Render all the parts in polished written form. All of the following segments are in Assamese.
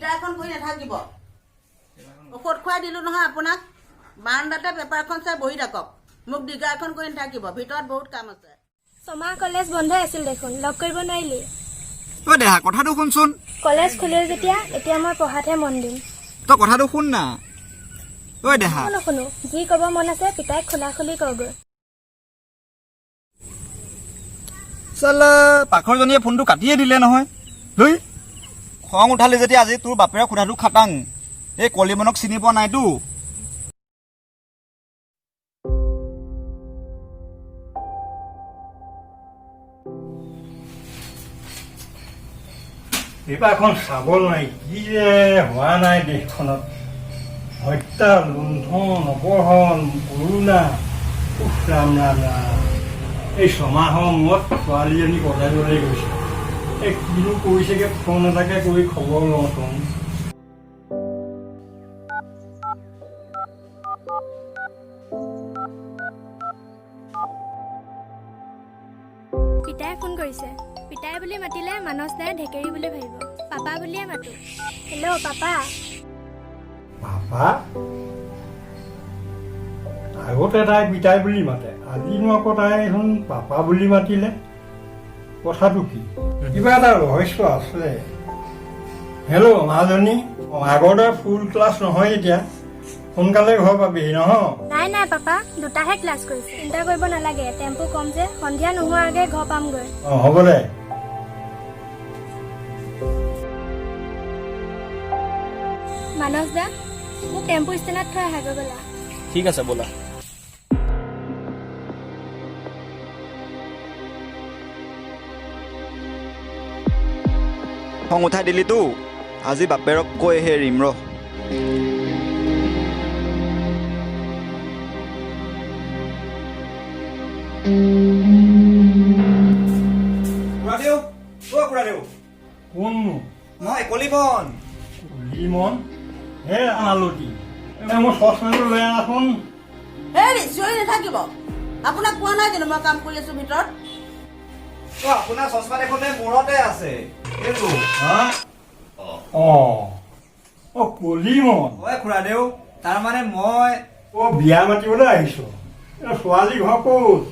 বিটাখন কৰি নাথাকিব ঔষধ খুৱাই দিলোঁ নহয় আপোনাক বাৰান্দাতে পেপাৰখন চাই বহি থাকক মোক ডিগাৰখন কৰি নাথাকিব ভিতৰত বহুত কাম আছে ছমাহ কলেজ বন্ধ আছিল দেখোন লগ কৰিব নোৱাৰিলি তই দেহা কথাটো শুনচোন কলেজ খুলিল যেতিয়া এতিয়া মই পঢ়াতহে মন দিম তই কথাটো শুন না ঐ দেহা নুশুনো যি ক'ব মন আছে পিতাইক খোলাখুলি কগৈ চালা পাখৰজনীয়ে ফোনটো কাটিয়ে দিলে নহয় লৈ খং উঠালি যেতিয়া আজি তোৰ বাপেৰে সোধাটো খাটাং এই কলিমনক চিনি পোৱা নাইতো পেপাৰখন চাব নাই কি যে হোৱা নাই দেশখনত হত্যা লুণ্ঠন অপহৰণ কৰোণা ৰাম ৰাম ৰাম এই ছমাহৰ মূৰত ছোৱালীজনী কলেজলৈ গৈছে এই কিনো কৰিছেগৈ ফোন এটাকে কৰি খবৰ লওঁচোন পিতাই ফোন কৰিছে পিতাই বুলি মাতিলে মানস দাই ঢেকেৰী বুলি ভাবিব পাপা বুলিয়ে মাতো হেল্ল' পাপা পাপা আগতে তাই পিতাই বুলি মাতে আজিনো আকৌ তাই এখন পাপা বুলি মাতিলে কথাটো কি কিবা এটা ৰহস্য আছে হেল্ল' মাজনী আগৰ দৰে ফুল ক্লাছ নহয় এতিয়া সোনকালে ঘৰ পাবিহি নহয় নাই নাই পাপা দুটাহে ক্লাছ কৰিছে চিন্তা কৰিব নালাগে টেম্পু কম যে সন্ধিয়া নোহোৱাৰ আগে ঘৰ পামগৈ অঁ হ'ব দে মানস দা মোক টেম্পু ষ্টেণ্ডত থৈ আহাগৈ ব'লা ঠিক আছে ব'লা খং উঠাই দিলিতো আজি বাপেৰক কৈ হে এৰিম ৰ কোননো নহয় কলিমন লিমন হে আলতী মোৰ চচপেনটো লৈ আনাচোন হেৰি চিঞৰি নাথাকিব আপোনাক কোৱা নাই জানো মই কাম কৰি আছো ভিতৰত আপোনাৰ চচমা দেখোনে মূৰতে আছে এইটো অঁ কলিমন হয় খুৰাদেউ তাৰমানে মই বিয়া মাতিবলৈ আহিছো ছোৱালী ঘৰ ক'ত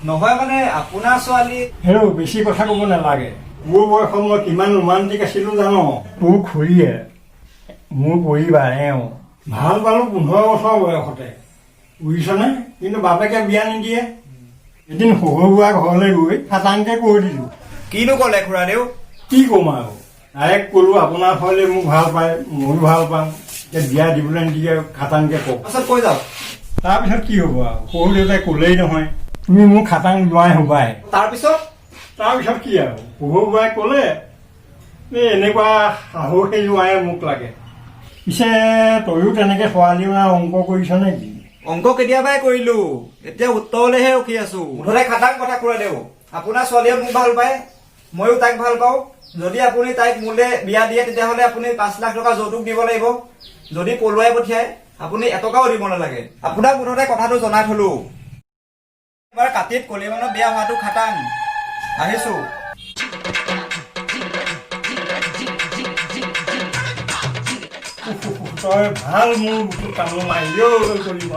নহয় মানে আপোনাৰ ছোৱালী হেৰৌ বেছি কথা ক'ব নালাগে মোৰ বয়সত মই কিমান ৰোমান্টিক আছিলো জানো তোৰ খুৰীয়ে মোৰ পৰিবাৰ এওঁ ভাল পালো 15 বছৰ বয়সতে বুজিছনে কিন্তু বাপেকে বিয়া নিদিয়ে এদিন শহুৰ বুঢ়া ঘৰলৈ গৈ খাটাংকে কৈ দিলো কিনো ক'লে খুৰাদেউ কি ক'ম আৰু ডাইৰেক্ট ক'লো আপোনাৰ ঘৰলৈ মোক ভাল পায় ময়ো ভাল পাওঁ এতিয়া বিয়া দিবলৈ নিদিয়ে খাটাংকে কওক পাছত কৈ যাওক তাৰপিছত কি হ'ব আৰু সৰু দেউতাই ক'লেই নহয় তুমি মোক খাটাং যোৱাই হ'বাই তাৰপিছত কি আৰু শহুৰ বুঢ়াই ক'লে এই এনেকুৱা সাহসী যোৱাই মোক লাগে পিছে তয়ো তেনেকে ছোৱালী অংক কৰিছ নেকি অংক কেতিয়াবাই কৰিলো এতিয়া উত্তৰলেহে ৰখি আছো মুঠতে খাটাং কথা খুৰাদেউ আপোনাৰ ছোৱালীয়ে মোক ভাল পায় ময়ো তাইক ভাল পাওঁ যদি আপুনি তাইক মোলে বিয়া দিয়ে তেতিয়াহ'লে আপুনি 5 লাখ টকা যৌতুক দিব লাগিব যদি পলুৱাই পঠিয়ায় আপুনি এটকাও দিব নালাগে আপোনাক মুঠতে কথাটো জনাই থলো এবাৰ কাটিত কলিমনৰ বিয়া হোৱাটো খাটাং আহিছো তই ভাল মোৰ কাম মাৰিলেও কৰিব